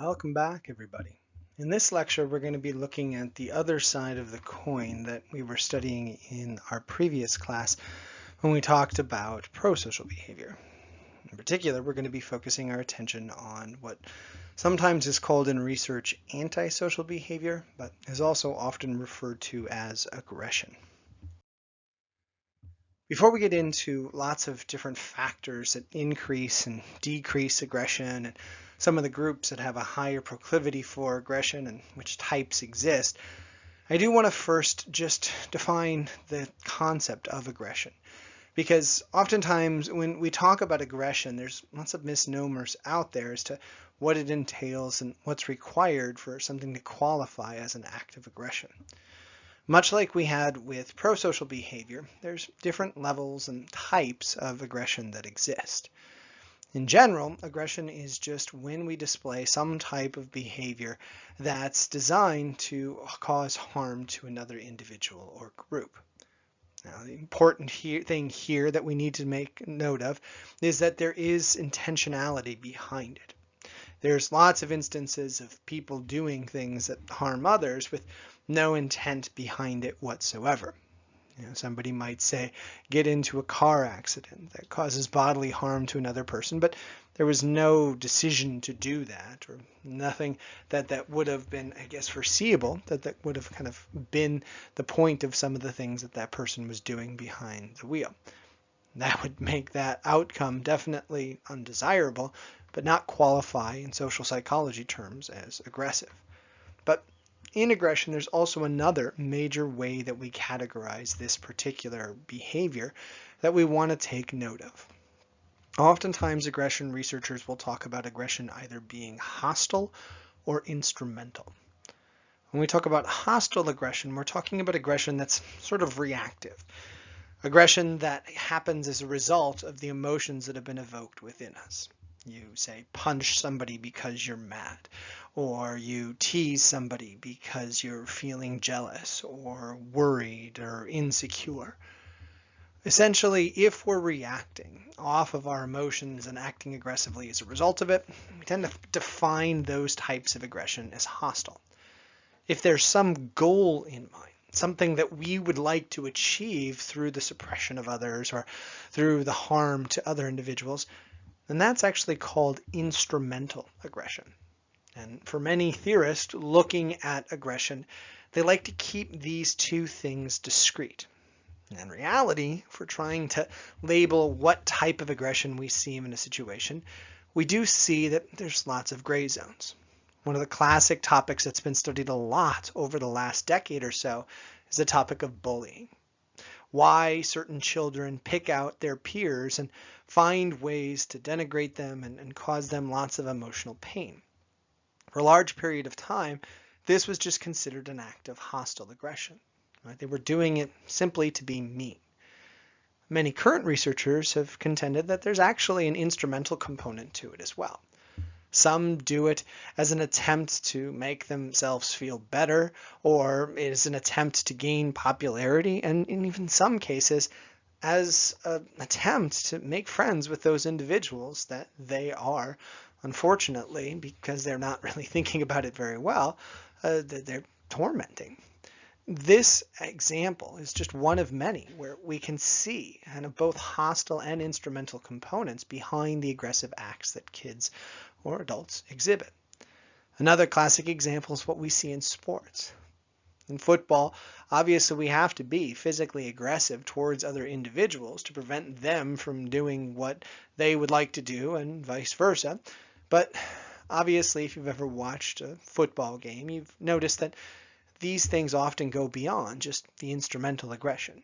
Welcome back, everybody. In this lecture, we're going to be looking at the other side of the coin that we were studying in our previous class when we talked about prosocial behavior. In particular, we're going to be focusing our attention on what sometimes is called in research antisocial behavior, but is also often referred to as aggression. Before we get into lots of different factors that increase and decrease aggression and some of the groups that have a higher proclivity for aggression and which types exist, I do want to first just define the concept of aggression. Because oftentimes when we talk about aggression, there's lots of misnomers out there as to what it entails and what's required for something to qualify as an act of aggression. Much like we had with prosocial behavior, there's different levels and types of aggression that exist. In general, aggression is just when we display some type of behavior that's designed to cause harm to another individual or group. Now, the important thing here that we need to make note of is that there is intentionality behind it. There's lots of instances of people doing things that harm others with no intent behind it whatsoever. Somebody might say, get into a car accident that causes bodily harm to another person, but there was no decision to do that, or nothing that would have been, I guess, foreseeable, that would have kind of been the point of some of the things that person was doing behind the wheel. That would make that outcome definitely undesirable, but not qualify in social psychology terms as aggressive. But in aggression, there's also another major way that we categorize this particular behavior that we want to take note of. Oftentimes, aggression researchers will talk about aggression either being hostile or instrumental. When we talk about hostile aggression, we're talking about aggression that's sort of reactive. Aggression that happens as a result of the emotions that have been evoked within us. You say punch somebody because you're mad, or you tease somebody because you're feeling jealous or worried or insecure. Essentially, if we're reacting off of our emotions and acting aggressively as a result of it, we tend to define those types of aggression as hostile. If there's some goal in mind, something that we would like to achieve through the suppression of others or through the harm to other individuals, then that's actually called instrumental aggression. And for many theorists looking at aggression, they like to keep these two things discrete. In reality, if we're trying to label what type of aggression we see in a situation, we do see that there's lots of gray zones. One of the classic topics that's been studied a lot over the last decade or so is the topic of bullying. Why certain children pick out their peers and find ways to denigrate them and cause them lots of emotional pain. For a large period of time, this was just considered an act of hostile aggression. Right? They were doing it simply to be mean. Many current researchers have contended that there's actually an instrumental component to it as well. Some do it as an attempt to make themselves feel better, or as an attempt to gain popularity, and in even some cases, as an attempt to make friends with those individuals that they are, unfortunately, because they're not really thinking about it very well, they're tormenting. This example is just one of many where we can see kind of both hostile and instrumental components behind the aggressive acts that kids or adults exhibit. Another classic example is what we see in sports. In football, obviously we have to be physically aggressive towards other individuals to prevent them from doing what they would like to do and vice versa. But obviously, if you've ever watched a football game, you've noticed that these things often go beyond just the instrumental aggression.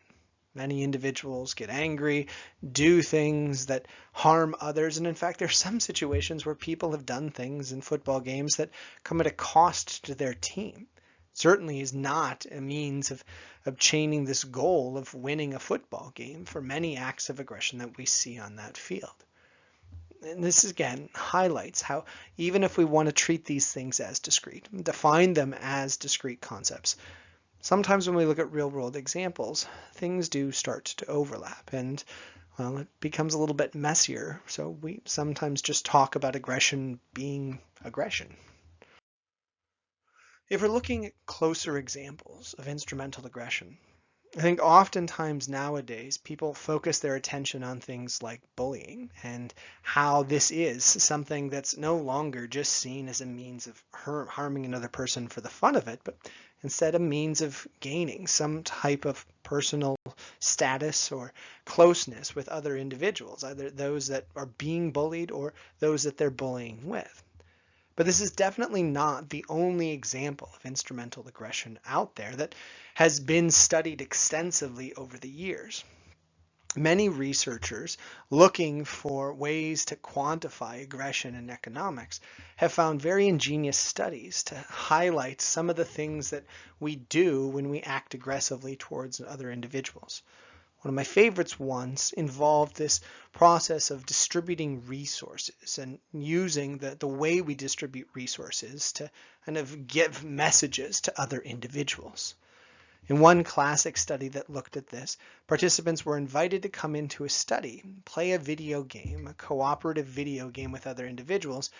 Many individuals get angry, do things that harm others, and in fact, there are some situations where people have done things in football games that come at a cost to their team. Certainly is not a means of obtaining this goal of winning a football game for many acts of aggression that we see on that field. And this again highlights how even if we want to treat these things as discrete, define them as discrete concepts, sometimes when we look at real world examples, things do start to overlap and, well, it becomes a little bit messier. So we sometimes just talk about aggression being aggression. If we're looking at closer examples of instrumental aggression, I think oftentimes nowadays people focus their attention on things like bullying and how this is something that's no longer just seen as a means of harming another person for the fun of it, but instead a means of gaining some type of personal status or closeness with other individuals, either those that are being bullied or those that they're bullying with. But this is definitely not the only example of instrumental aggression out there that has been studied extensively over the years. Many researchers looking for ways to quantify aggression in economics have found very ingenious studies to highlight some of the things that we do when we act aggressively towards other individuals. One of my favorites ones involved this process of distributing resources and using the way we distribute resources to kind of give messages to other individuals. In one classic study that looked at this, participants were invited to come into a study, play a video game, a cooperative video game with other individuals,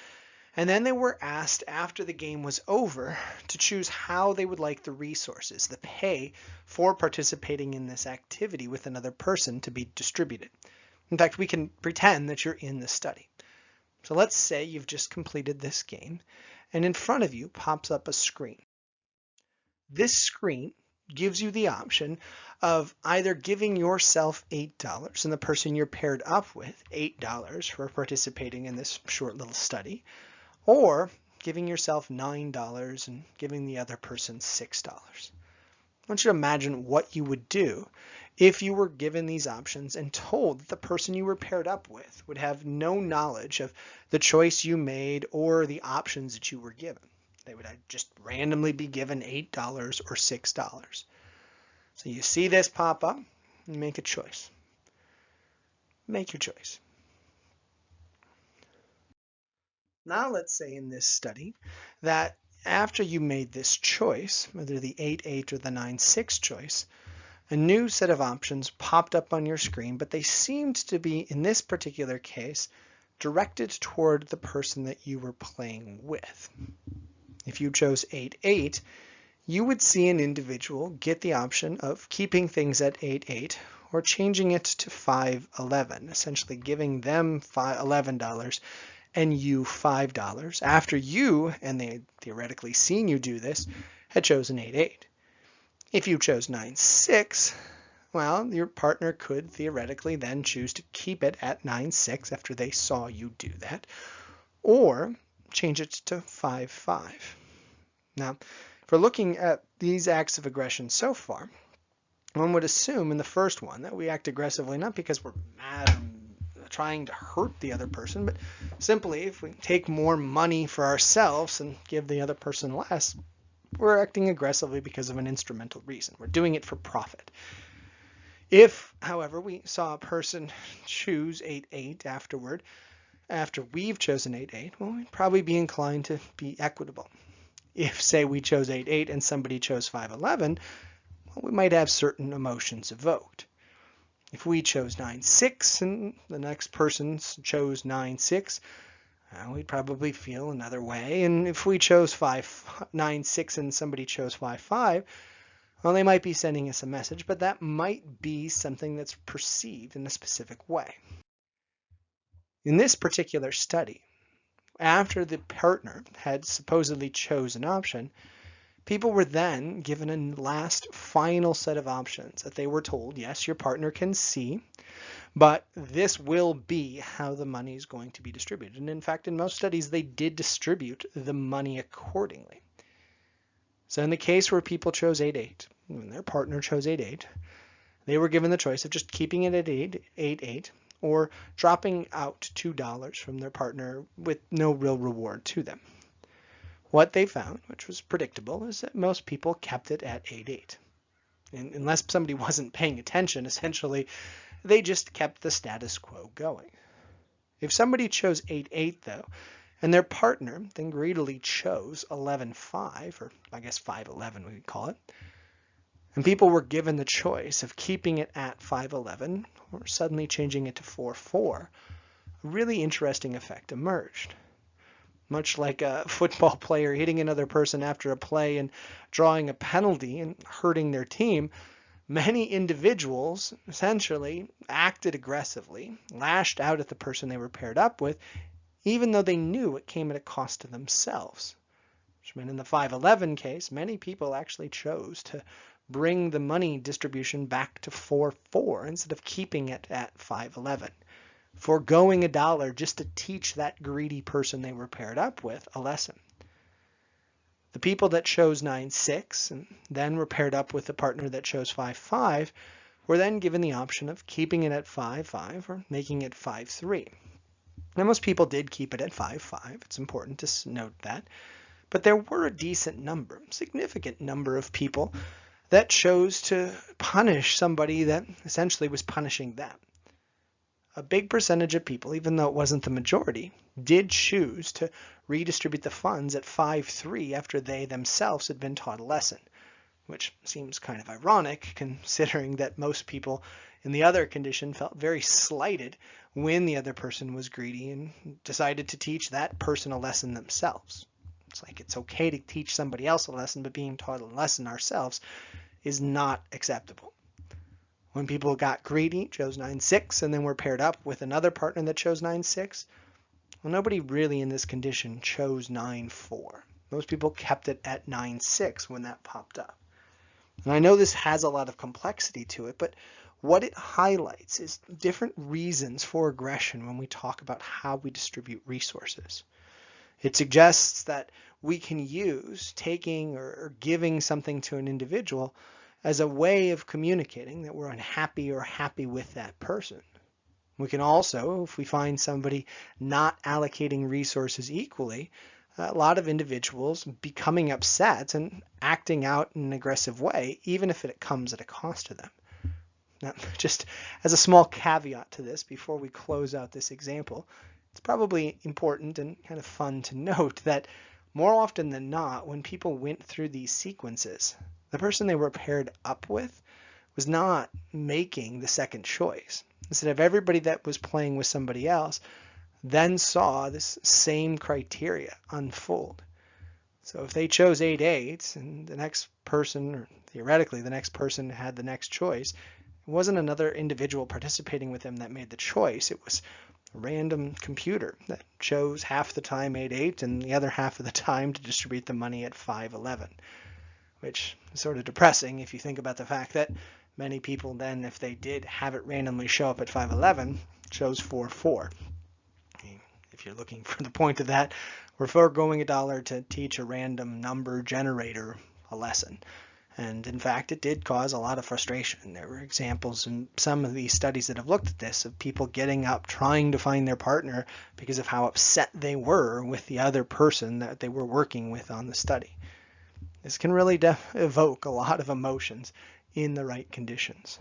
and then they were asked after the game was over to choose how they would like the resources, the pay for participating in this activity with another person to be distributed. In fact, we can pretend that you're in the study. So let's say you've just completed this game, and in front of you pops up a screen. This screen gives you the option of either giving yourself $8 and the person you're paired up with $8 for participating in this short little study, or giving yourself $9 and giving the other person $6. I want you to imagine what you would do if you were given these options and told that the person you were paired up with would have no knowledge of the choice you made or the options that you were given. They would just randomly be given $8 or $6. So you see this pop up, and make a choice. Make your choice. Now let's say in this study that after you made this choice, whether the 8-8 or the 9-6 choice, a new set of options popped up on your screen, but they seemed to be, in this particular case, directed toward the person that you were playing with. If you chose 8-8, you would see an individual get the option of keeping things at 8-8 or changing it to 5-11, essentially giving them $11 and you $5 after you, and they theoretically seen you do this, had chosen 8-8. If you chose 9-6, well, your partner could theoretically then choose to keep it at 9-6 after they saw you do that, or change it to 5-5. Now, if we're looking at these acts of aggression so far, one would assume in the first one that we act aggressively not because we're mad or trying to hurt the other person, but simply if we take more money for ourselves and give the other person less, we're acting aggressively because of an instrumental reason. We're doing it for profit. If, however, we saw a person choose 8-8 afterward, after we've chosen 8-8, well, we'd probably be inclined to be equitable. If, say, we chose 8-8 and somebody chose 5-11, well, we might have certain emotions evoked. If we chose 9-6 and the next person chose 9-6, we'd probably feel another way. And if we chose 9-6 and somebody chose 5-5, well, they might be sending us a message, but that might be something that's perceived in a specific way. In this particular study, after the partner had supposedly chosen an option, people were then given a last final set of options that they were told, yes, your partner can see, but this will be how the money is going to be distributed. And in fact, in most studies, they did distribute the money accordingly. So in the case where people chose 8-8, when their partner chose 8-8, they were given the choice of just keeping it at 8-8 or dropping out $2 from their partner with no real reward to them. What they found, which was predictable, is that most people kept it at 8-8. And unless somebody wasn't paying attention, essentially, they just kept the status quo going. If somebody chose 8-8, though, and their partner then greedily chose 11-5, or I guess 5-11 we could call it, and people were given the choice of keeping it at 5-11 or suddenly changing it to 4-4, a really interesting effect emerged. much like a football player hitting another person after a play and drawing a penalty and hurting their team. Many individuals essentially acted aggressively, lashed out at the person they were paired up with, even though they knew it came at a cost to themselves. Which meant in the 511 case, many people actually chose to bring the money distribution back to 4-4 instead of keeping it at 511, foregoing $1 just to teach that greedy person they were paired up with a lesson. The people that chose 9-6 and then were paired up with the partner that chose 5-5 were then given the option of keeping it at 5-5 or making it 5-3. Now, most people did keep it at 5-5. It's important to note that. But there were a decent number, significant number of people that chose to punish somebody that essentially was punishing them. A big percentage of people, even though it wasn't the majority, did choose to redistribute the funds at 5-3 after they themselves had been taught a lesson, which seems kind of ironic considering that most people in the other condition felt very slighted when the other person was greedy and decided to teach that person a lesson themselves. It's like it's okay to teach somebody else a lesson, but being taught a lesson ourselves is not acceptable. When people got greedy, chose 9-6, and then were paired up with another partner that chose 9-6, well, nobody really in this condition chose 9-4. Most people kept it at 9-6 when that popped up. And I know this has a lot of complexity to it, but what it highlights is different reasons for aggression when we talk about how we distribute resources. It suggests that we can use taking or giving something to an individual as a way of communicating that we're unhappy or happy with that person. We can also, if we find somebody not allocating resources equally, a lot of individuals becoming upset and acting out in an aggressive way, even if it comes at a cost to them. Now, just as a small caveat to this, before we close out this example, it's probably important and kind of fun to note that more often than not, when people went through these sequences, the person they were paired up with was not making the second choice. Instead of everybody that was playing with somebody else then saw this same criteria unfold. So if they chose 8-8 and the next person, or theoretically the next person had the next choice, it wasn't another individual participating with them that made the choice. It was a random computer that chose half the time 8-8 and the other half of the time to distribute the money at 5-11, which is sort of depressing if you think about the fact that many people then, if they did have it randomly show up at 5-11, chose 4-4. If you're looking for the point of that, we're foregoing $1 to teach a random number generator a lesson. And in fact, it did cause a lot of frustration. There were examples in some of these studies that have looked at this of people getting up trying to find their partner because of how upset they were with the other person that they were working with on the study. This can really evoke a lot of emotions in the right conditions.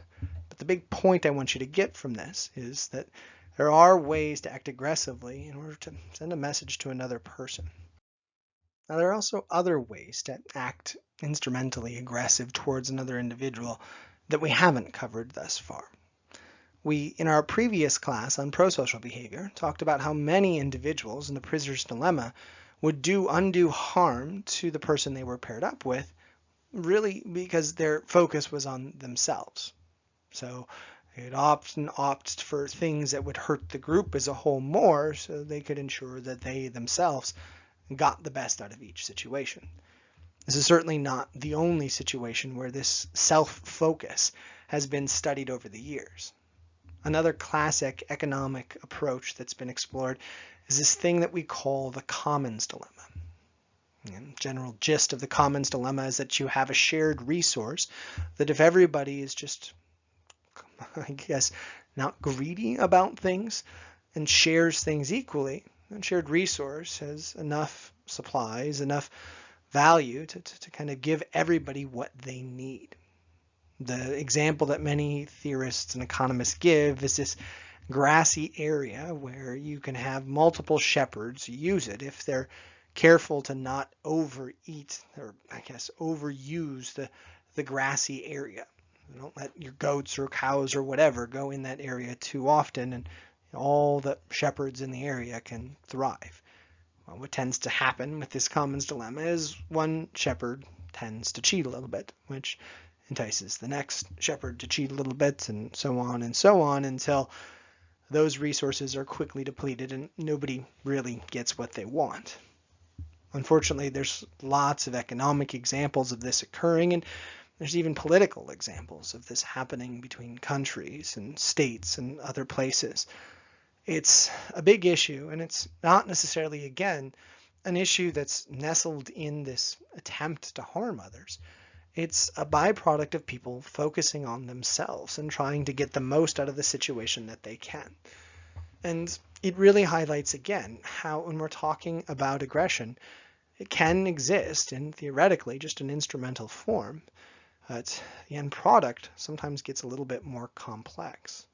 But the big point I want you to get from this is that there are ways to act aggressively in order to send a message to another person. Now, there are also other ways to act instrumentally aggressive towards another individual that we haven't covered thus far. We, in our previous class on prosocial behavior, talked about how many individuals in the prisoner's dilemma would do undue harm to the person they were paired up with, really because their focus was on themselves. So they'd often opt for things that would hurt the group as a whole more so they could ensure that they themselves got the best out of each situation. This is certainly not the only situation where this self-focus has been studied over the years. Another classic economic approach that's been explored is this thing that we call the commons dilemma. The general gist of the commons dilemma is that you have a shared resource that if everybody is just, I guess, not greedy about things and shares things equally, then shared resource has enough supplies, enough value to kind of give everybody what they need. The example that many theorists and economists give is this grassy area where you can have multiple shepherds use it if they're careful to not overeat or I guess overuse the grassy area. Don't let your goats or cows or whatever go in that area too often and all the shepherds in the area can thrive. Well, what tends to happen with this commons dilemma is one shepherd tends to cheat a little bit, which entices the next shepherd to cheat a little bit, and so on until those resources are quickly depleted and nobody really gets what they want. Unfortunately, there's lots of economic examples of this occurring, and there's even political examples of this happening between countries and states and other places. It's a big issue, and it's not necessarily, again, an issue that's nestled in this attempt to harm others. It's a byproduct of people focusing on themselves and trying to get the most out of the situation that they can. And it really highlights, again, how when we're talking about aggression, it can exist in theoretically just an instrumental form, but the end product sometimes gets a little bit more complex.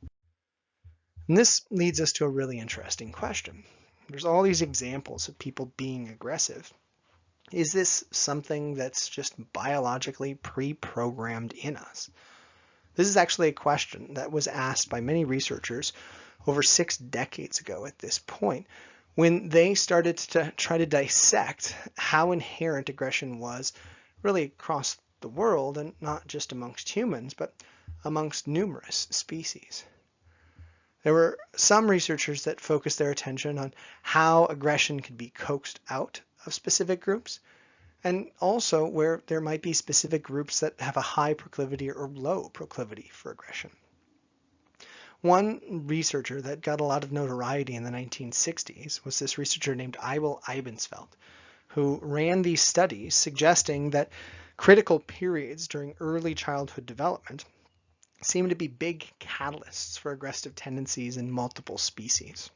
And this leads us to a really interesting question. There's all these examples of people being aggressive. Is this something that's just biologically pre-programmed in us? This is actually a question that was asked by many researchers over 6 decades ago at this point, when they started to try to dissect how inherent aggression was really across the world, and not just amongst humans, but amongst numerous species. There were some researchers that focused their attention on how aggression could be coaxed out of specific groups, and also where there might be specific groups that have a high proclivity or low proclivity for aggression. One researcher that got a lot of notoriety in the 1960s was this researcher named Eibel Eibensfeld, who ran these studies suggesting that critical periods during early childhood development seem to be big catalysts for aggressive tendencies in multiple species.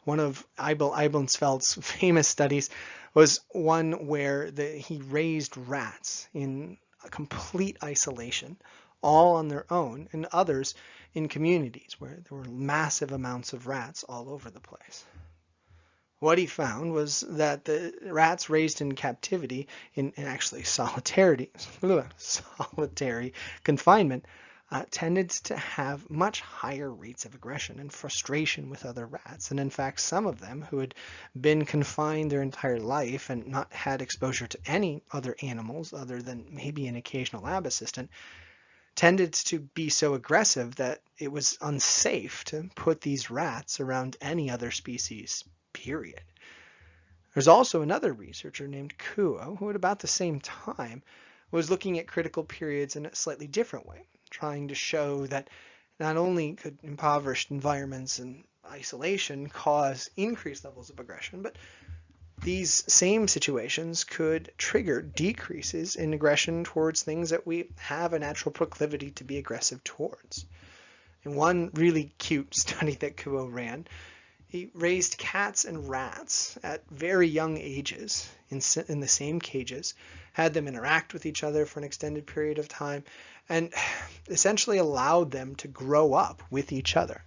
One of Eibel Eibensfeld's famous studies was one where he raised rats in a complete isolation, all on their own, and others in communities where there were massive amounts of rats all over the place. What he found was that the rats raised in captivity, in actually solitary confinement, tended to have much higher rates of aggression and frustration with other rats. And in fact, some of them who had been confined their entire life and not had exposure to any other animals other than maybe an occasional lab assistant tended to be so aggressive that it was unsafe to put these rats around any other species, period. There's also another researcher named Kuo who at about the same time was looking at critical periods in a slightly different way, trying to show that not only could impoverished environments and isolation cause increased levels of aggression, but these same situations could trigger decreases in aggression towards things that we have a natural proclivity to be aggressive towards. In one really cute study that Kuo ran, he raised cats and rats at very young ages in the same cages, had them interact with each other for an extended period of time, and essentially allowed them to grow up with each other.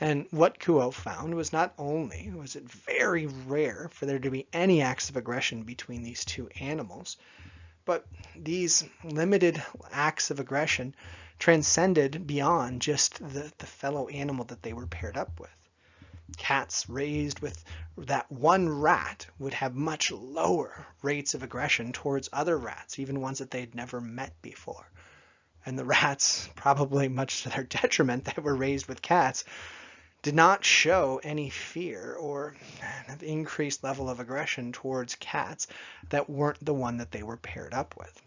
And what Kuo found was not only was it very rare for there to be any acts of aggression between these two animals, but these limited acts of aggression transcended beyond just the fellow animal that they were paired up with. Cats raised with that one rat would have much lower rates of aggression towards other rats, even ones that they'd never met before. And the rats, probably much to their detriment that were raised with cats, did not show any fear or an increased level of aggression towards cats that weren't the one that they were paired up with.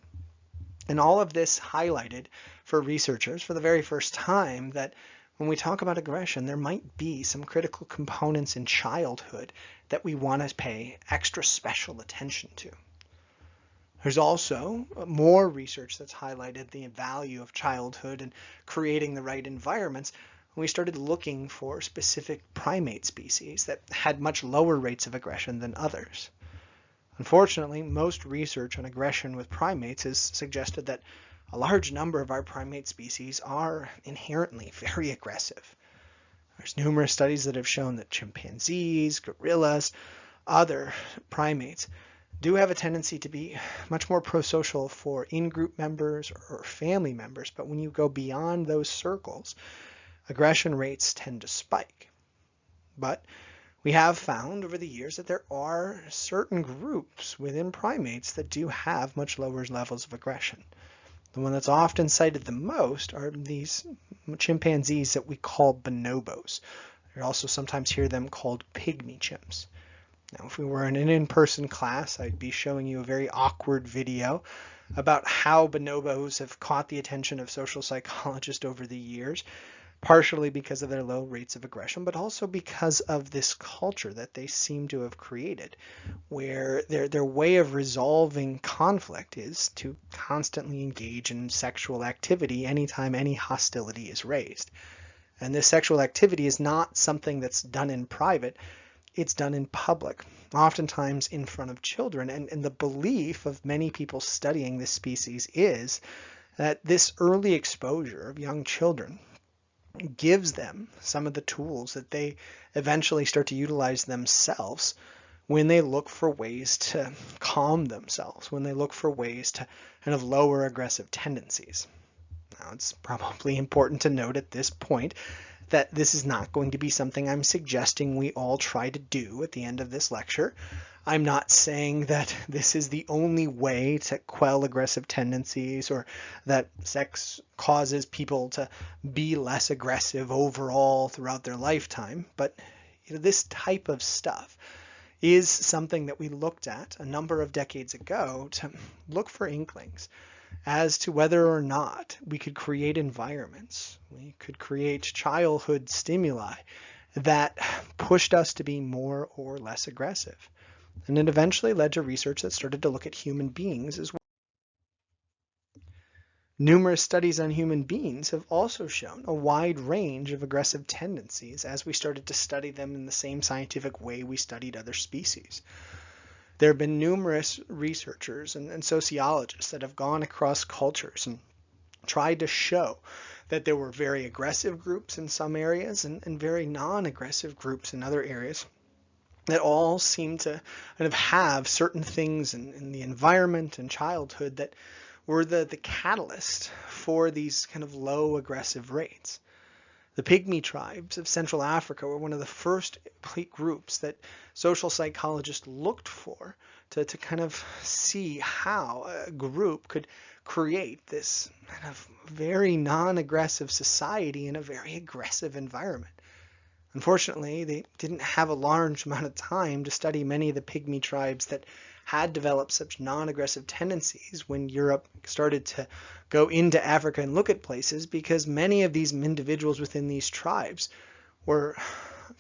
And all of this highlighted for researchers for the very first time that when we talk about aggression, there might be some critical components in childhood that we want to pay extra special attention to. There's also more research that's highlighted the value of childhood and creating the right environments. We started looking for specific primate species that had much lower rates of aggression than others. Unfortunately, most research on aggression with primates has suggested that a large number of our primate species are inherently very aggressive. There's numerous studies that have shown that chimpanzees, gorillas, other primates do have a tendency to be much more prosocial for in-group members or family members, but when you go beyond those circles, aggression rates tend to spike. But We have found over the years that there are certain groups within primates that do have much lower levels of aggression. The one that's often cited the most are these chimpanzees that we call bonobos. You also sometimes hear them called pygmy chimps. Now, if we were in an in-person class, I'd be showing you a very awkward video about how bonobos have caught the attention of social psychologists over the years, partially because of their low rates of aggression, but also because of this culture that they seem to have created, where their way of resolving conflict is to constantly engage in sexual activity anytime any hostility is raised. And this sexual activity is not something that's done in private, it's done in public, oftentimes in front of children. And the belief of many people studying this species is that this early exposure of young children gives them some of the tools that they eventually start to utilize themselves when they look for ways to calm themselves, when they look for ways to kind of lower aggressive tendencies. Now, it's probably important to note at this point that this is not going to be something I'm suggesting we all try to do at the end of this lecture. I'm not saying that this is the only way to quell aggressive tendencies or that sex causes people to be less aggressive overall throughout their lifetime, but this type of stuff is something that we looked at a number of decades ago to look for inklings as to whether or not we could create environments, we could create childhood stimuli that pushed us to be more or less aggressive. And it eventually led to research that started to look at human beings as well. Numerous studies on human beings have also shown a wide range of aggressive tendencies as we started to study them in the same scientific way we studied other species. There have been numerous researchers and sociologists that have gone across cultures and tried to show that there were very aggressive groups in some areas and very non-aggressive groups in other areas that all seem to kind of have certain things in the environment and childhood that were the catalyst for these kind of low aggressive rates. The Pygmy tribes of Central Africa were one of the first groups that social psychologists looked for to kind of see how a group could create this kind of very non-aggressive society in a very aggressive environment. Unfortunately, they didn't have a large amount of time to study many of the Pygmy tribes that had developed such non-aggressive tendencies when Europe started to go into Africa and look at places, because many of these individuals within these tribes were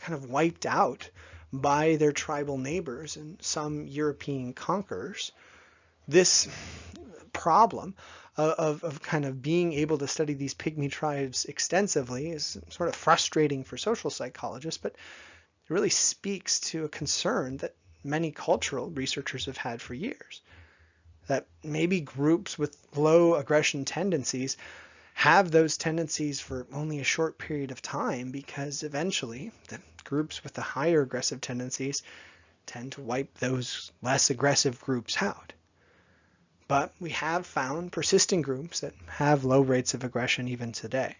kind of wiped out by their tribal neighbors and some European conquerors. This problem of kind of being able to study these Pygmy tribes extensively is sort of frustrating for social psychologists, but it really speaks to a concern that many cultural researchers have had for years, that maybe groups with low aggression tendencies have those tendencies for only a short period of time, because eventually the groups with the higher aggressive tendencies tend to wipe those less aggressive groups out. But we have found persistent groups that have low rates of aggression even today.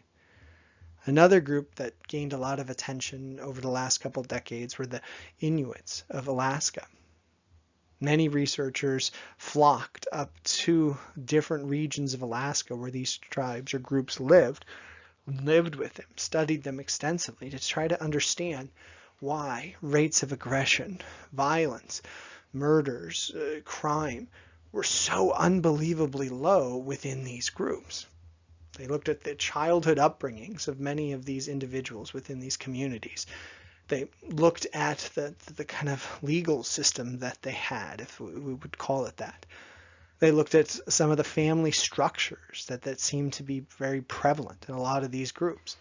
Another group that gained a lot of attention over the last couple decades were the Inuits of Alaska. Many researchers flocked up to different regions of Alaska where these tribes or groups lived with them, studied them extensively to try to understand why rates of aggression, violence, murders, crime were so unbelievably low within these groups. They looked at the childhood upbringings of many of these individuals within these communities. They looked at the kind of legal system that they had, if we would call it that. They looked at some of the family structures that seemed to be very prevalent in a lot of these groups.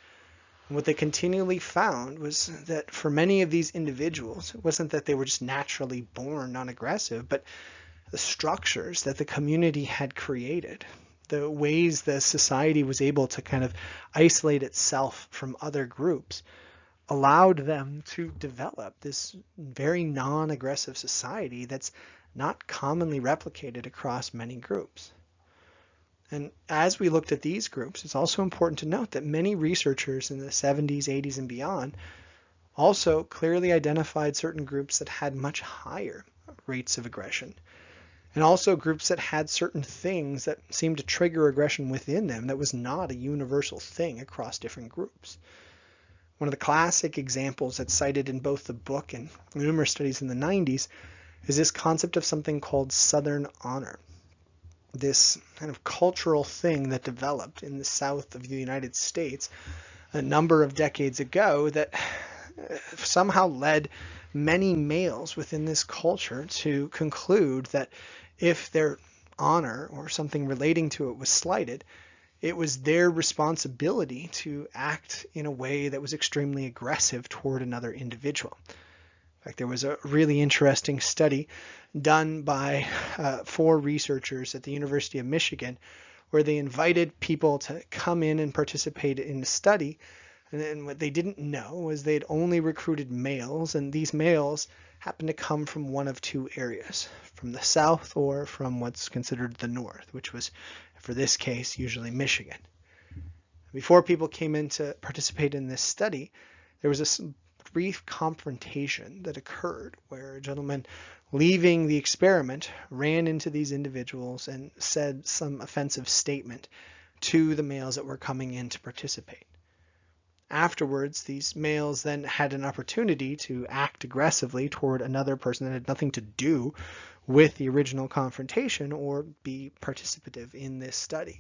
And what they continually found was that for many of these individuals, it wasn't that they were just naturally born non-aggressive, but the structures that the community had created, the ways the society was able to kind of isolate itself from other groups, allowed them to develop this very non-aggressive society that's not commonly replicated across many groups. And as we looked at these groups, it's also important to note that many researchers in the 70s, 80s, and beyond also clearly identified certain groups that had much higher rates of aggression, and also groups that had certain things that seemed to trigger aggression within them that was not a universal thing across different groups. One of the classic examples that's cited in both the book and numerous studies in the 90s is this concept of something called Southern honor. This kind of cultural thing that developed in the South of the United States a number of decades ago that somehow led many males within this culture to conclude that if their honor or something relating to it was slighted, it was their responsibility to act in a way that was extremely aggressive toward another individual. In fact, there was a really interesting study done by 4 researchers at the University of Michigan where they invited people to come in and participate in the study. And what they didn't know was they'd only recruited males, and these males happened to come from one of 2 areas, from the South or from what's considered the North, which was, for this case, usually Michigan. Before people came in to participate in this study, there was a brief confrontation that occurred where a gentleman leaving the experiment ran into these individuals and said some offensive statement to the males that were coming in to participate. Afterwards, these males then had an opportunity to act aggressively toward another person that had nothing to do with the original confrontation or be participative in this study.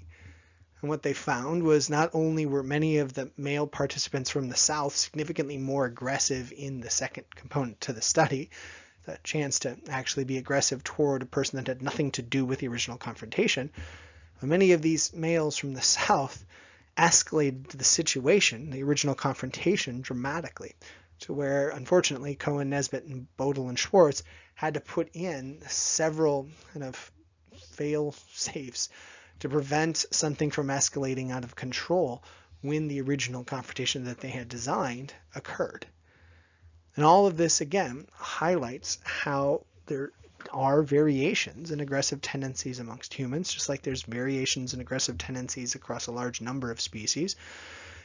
And what they found was not only were many of the male participants from the South significantly more aggressive in the second component to the study, the chance to actually be aggressive toward a person that had nothing to do with the original confrontation, but many of these males from the South escalated the situation, the original confrontation, dramatically, to where, unfortunately, Cohen, Nesbitt, and Bodel and Schwartz had to put in several kind of fail-safes to prevent something from escalating out of control when the original confrontation that they had designed occurred. And all of this, again, highlights how there are variations in aggressive tendencies amongst humans, just like there's variations in aggressive tendencies across a large number of species,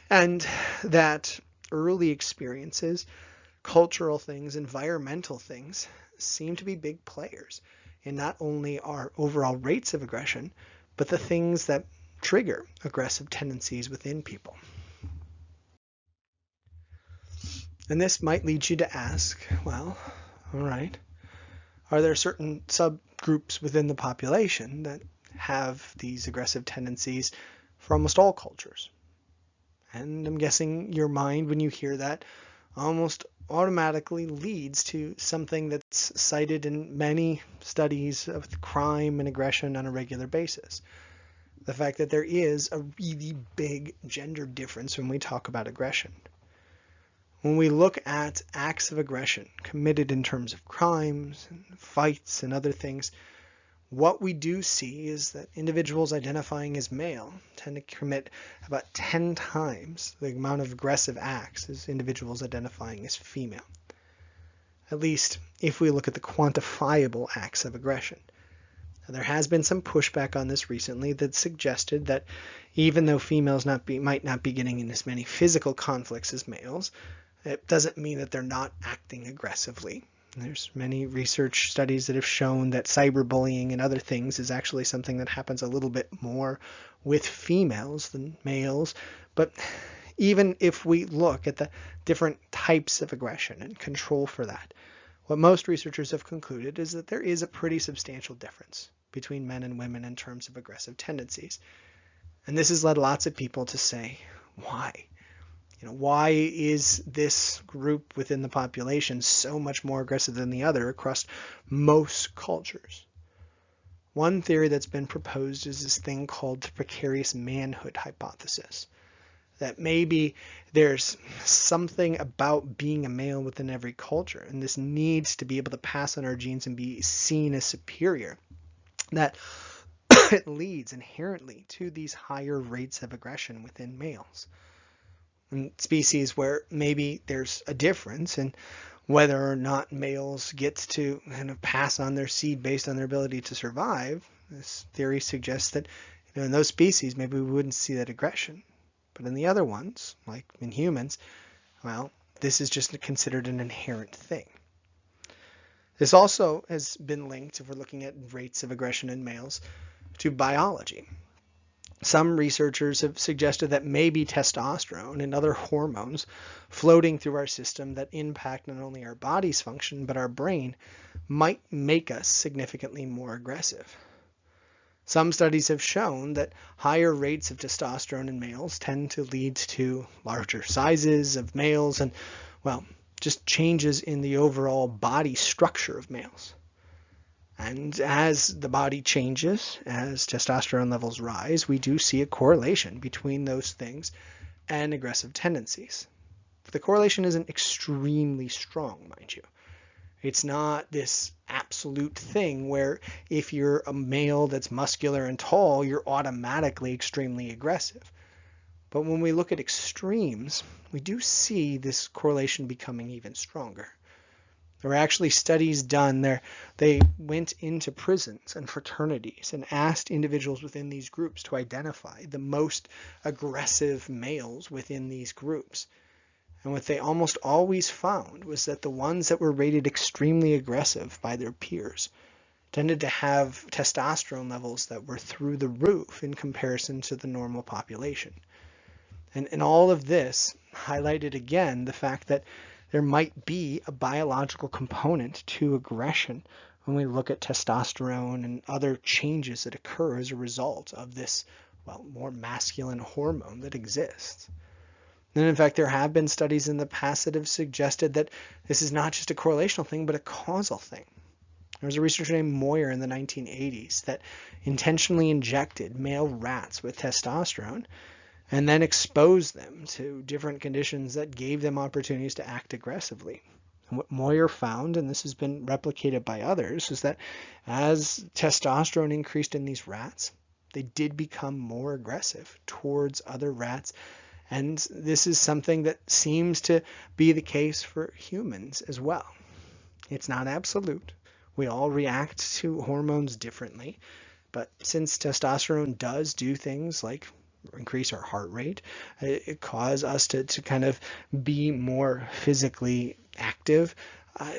and that early experiences, cultural things, environmental things seem to be big players in not only our overall rates of aggression, but the things that trigger aggressive tendencies within people. And this might lead you to ask, well, all right, are there certain subgroups within the population that have these aggressive tendencies for almost all cultures? And I'm guessing your mind, when you hear that, almost automatically leads to something that's cited in many studies of crime and aggression on a regular basis. The fact that there is a really big gender difference when we talk about aggression. When we look at acts of aggression committed in terms of crimes and fights and other things, what we do see is that individuals identifying as male tend to commit about 10 times the amount of aggressive acts as individuals identifying as female. At least if we look at the quantifiable acts of aggression. Now, there has been some pushback on this recently that suggested that even though females might not be getting in as many physical conflicts as males, it doesn't mean that they're not acting aggressively. There's many research studies that have shown that cyberbullying and other things is actually something that happens a little bit more with females than males. But even if we look at the different types of aggression and control for that, what most researchers have concluded is that there is a pretty substantial difference between men and women in terms of aggressive tendencies. And this has led lots of people to say, why? Why is this group within the population so much more aggressive than the other across most cultures? One theory that's been proposed is this thing called the precarious manhood hypothesis. That maybe there's something about being a male within every culture, and this needs to be able to pass on our genes and be seen as superior, that it leads inherently to these higher rates of aggression within males. In species where maybe there's a difference in whether or not males get to kind of pass on their seed based on their ability to survive, this theory suggests that in those species maybe we wouldn't see that aggression. But in the other ones, like in humans, well, this is just considered an inherent thing. This also has been linked, if we're looking at rates of aggression in males, to biology. Some researchers have suggested that maybe testosterone and other hormones floating through our system that impact not only our body's function but our brain might make us significantly more aggressive. Some studies have shown that higher rates of testosterone in males tend to lead to larger sizes of males and, well, just changes in the overall body structure of males. And as the body changes, as testosterone levels rise, we do see a correlation between those things and aggressive tendencies. The correlation isn't extremely strong, mind you. It's not this absolute thing where if you're a male that's muscular and tall, you're automatically extremely aggressive. But when we look at extremes, we do see this correlation becoming even stronger. There were actually studies done there. They went into prisons and fraternities and asked individuals within these groups to identify the most aggressive males within these groups. And what they almost always found was that the ones that were rated extremely aggressive by their peers tended to have testosterone levels that were through the roof in comparison to the normal population. And all of this highlighted again the fact that there might be a biological component to aggression when we look at testosterone and other changes that occur as a result of this, well, more masculine hormone that exists. And in fact, there have been studies in the past that have suggested that this is not just a correlational thing, but a causal thing. There was a researcher named Moyer in the 1980s that intentionally injected male rats with testosterone and then exposed them to different conditions that gave them opportunities to act aggressively. And what Moyer found, and this has been replicated by others, is that as testosterone increased in these rats, they did become more aggressive towards other rats. And this is something that seems to be the case for humans as well. It's not absolute. We all react to hormones differently. But since testosterone does do things like increase our heart rate, it causes us to kind of be more physically active,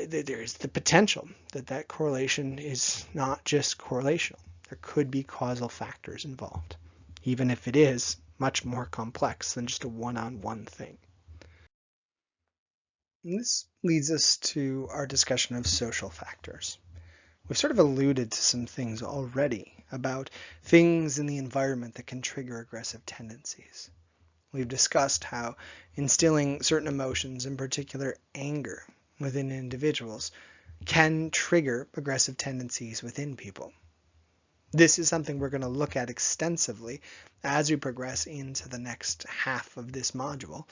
there's the potential that correlation is not just correlational. There could be causal factors involved, even if it is much more complex than just a one-on-one thing. And this leads us to our discussion of social factors. We've sort of alluded to some things already about things in the environment that can trigger aggressive tendencies. We've discussed how instilling certain emotions, in particular anger, within individuals can trigger aggressive tendencies within people. This is something we're going to look at extensively as we progress into the next half of this module.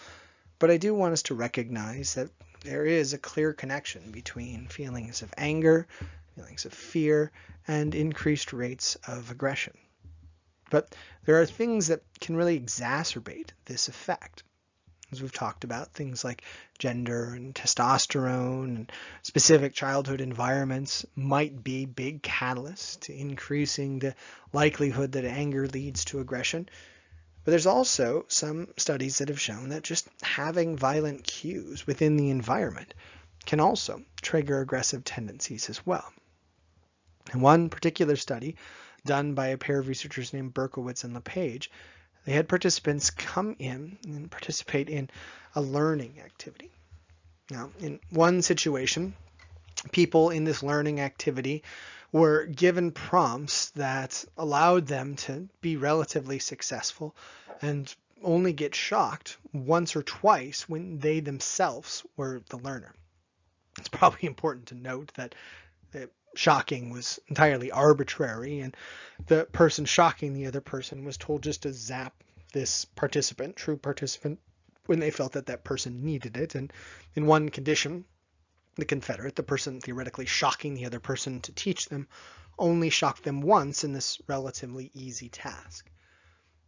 But I do want us to recognize that there is a clear connection between feelings of anger, feelings of fear, and increased rates of aggression. But there are things that can really exacerbate this effect. As we've talked about, things like gender and testosterone and specific childhood environments might be big catalysts to increasing the likelihood that anger leads to aggression. But there's also some studies that have shown that just having violent cues within the environment can also trigger aggressive tendencies as well. In one particular study done by a pair of researchers named Berkowitz and LePage, they had participants come in and participate in a learning activity. Now, in one situation, people in this learning activity were given prompts that allowed them to be relatively successful and only get shocked once or twice when they themselves were the learner. It's probably important to note that shocking was entirely arbitrary, and the person shocking the other person was told just to zap this participant, true participant, when they felt that that person needed it. And in one condition, the Confederate, the person theoretically shocking the other person to teach them, only shocked them once in this relatively easy task.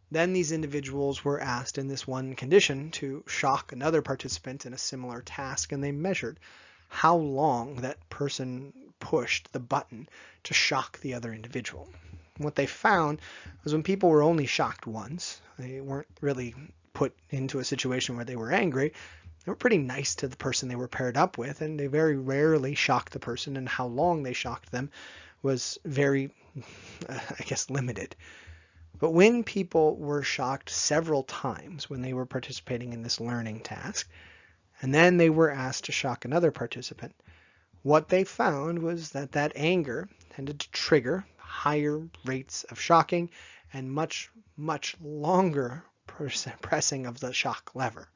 Then these individuals were asked in this one condition to shock another participant in a similar task, and they measured how long that person pushed the button to shock the other individual. And what they found was when people were only shocked once, they weren't really put into a situation where they were angry, They were pretty nice to the person they were paired up with, and they very rarely shocked the person, and how long they shocked them was very, I guess, limited. But when people were shocked several times when they were participating in this learning task, and then they were asked to shock another participant, what they found was that that anger tended to trigger higher rates of shocking and much, much longer pressing of the shock lever.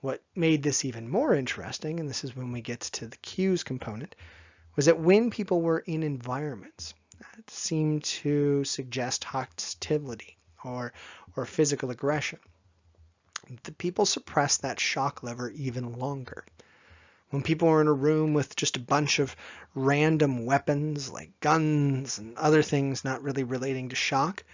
What made this even more interesting, and this is when we get to the cues component, was that when people were in environments that seemed to suggest hostility or physical aggression, the people suppressed that shock lever even longer. When people were in a room with just a bunch of random weapons like guns and other things not really relating to shock,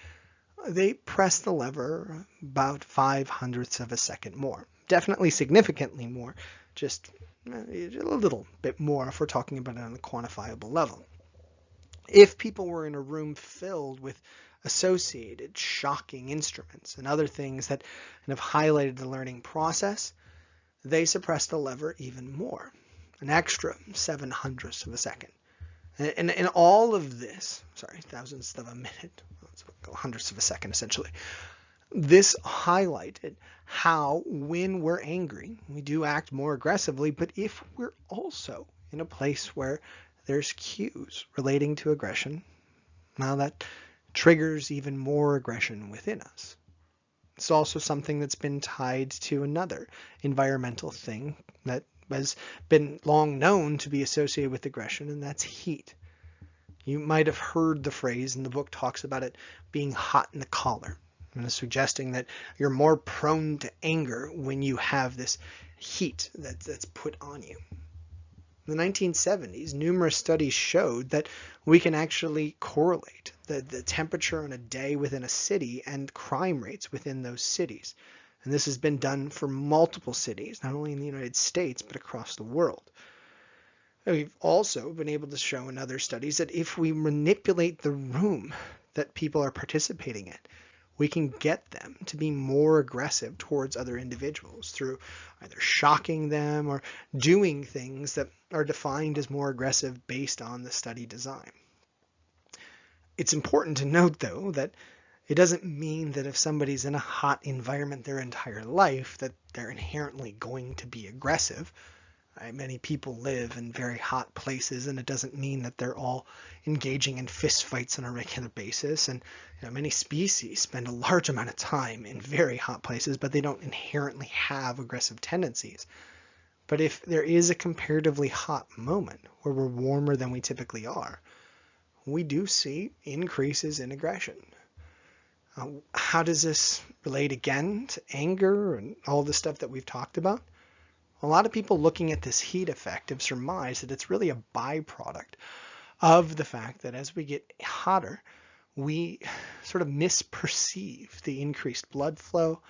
they pressed the lever about 0.05 of a second more. Definitely significantly more, just a little bit more if we're talking about it on a quantifiable level. If people were in a room filled with associated shocking instruments and other things that kind of highlighted the learning process, they suppressed the lever even more, an extra 0.07 of a second. And all of this, sorry, thousandths of a minute, hundredths of a second essentially, this highlighted how when we're angry, we do act more aggressively, but if we're also in a place where there's cues relating to aggression, now that triggers even more aggression within us. It's also something that's been tied to another environmental thing that has been long known to be associated with aggression, and that's heat. You might have heard the phrase, and the book talks about it being hot in the collar, and it's suggesting that you're more prone to anger when you have this heat that's put on you. In the 1970s, numerous studies showed that we can actually correlate the temperature on a day within a city and crime rates within those cities. And this has been done for multiple cities, not only in the United States, but across the world. We've also been able to show in other studies that if we manipulate the room that people are participating in, we can get them to be more aggressive towards other individuals through either shocking them or doing things that are defined as more aggressive based on the study design. It's important to note, though, that it doesn't mean that if somebody's in a hot environment their entire life that they're inherently going to be aggressive. Many people live in very hot places, and it doesn't mean that they're all engaging in fist fights on a regular basis. And many species spend a large amount of time in very hot places, but they don't inherently have aggressive tendencies. But if there is a comparatively hot moment where we're warmer than we typically are, we do see increases in aggression. How does this relate again to anger and all the stuff that we've talked about? A lot of people looking at this heat effect have surmised that it's really a byproduct of the fact that as we get hotter, we sort of misperceive the increased blood flow,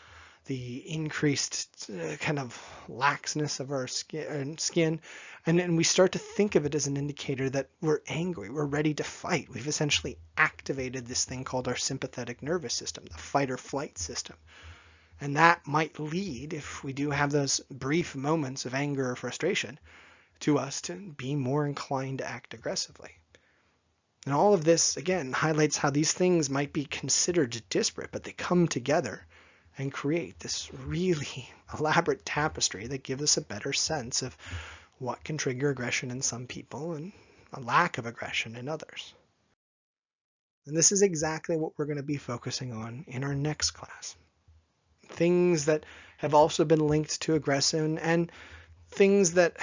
the increased kind of laxness of our skin, and then we start to think of it as an indicator that we're angry, we're ready to fight. We've essentially activated this thing called our sympathetic nervous system, the fight or flight system. And that might lead, if we do have those brief moments of anger or frustration, to us to be more inclined to act aggressively. And all of this, again, highlights how these things might be considered disparate, but they come together and create this really elaborate tapestry that gives us a better sense of what can trigger aggression in some people and a lack of aggression in others. And this is exactly what we're going to be focusing on in our next class. Things that have also been linked to aggression and things that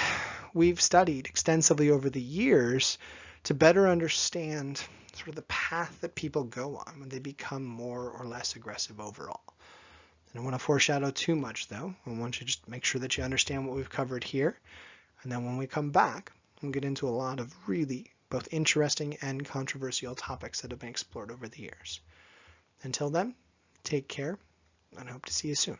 we've studied extensively over the years to better understand sort of the path that people go on when they become more or less aggressive overall. I don't want to foreshadow too much, though. I want you to just make sure that you understand what we've covered here. And then when we come back, we'll get into a lot of really both interesting and controversial topics that have been explored over the years. Until then, take care, and I hope to see you soon.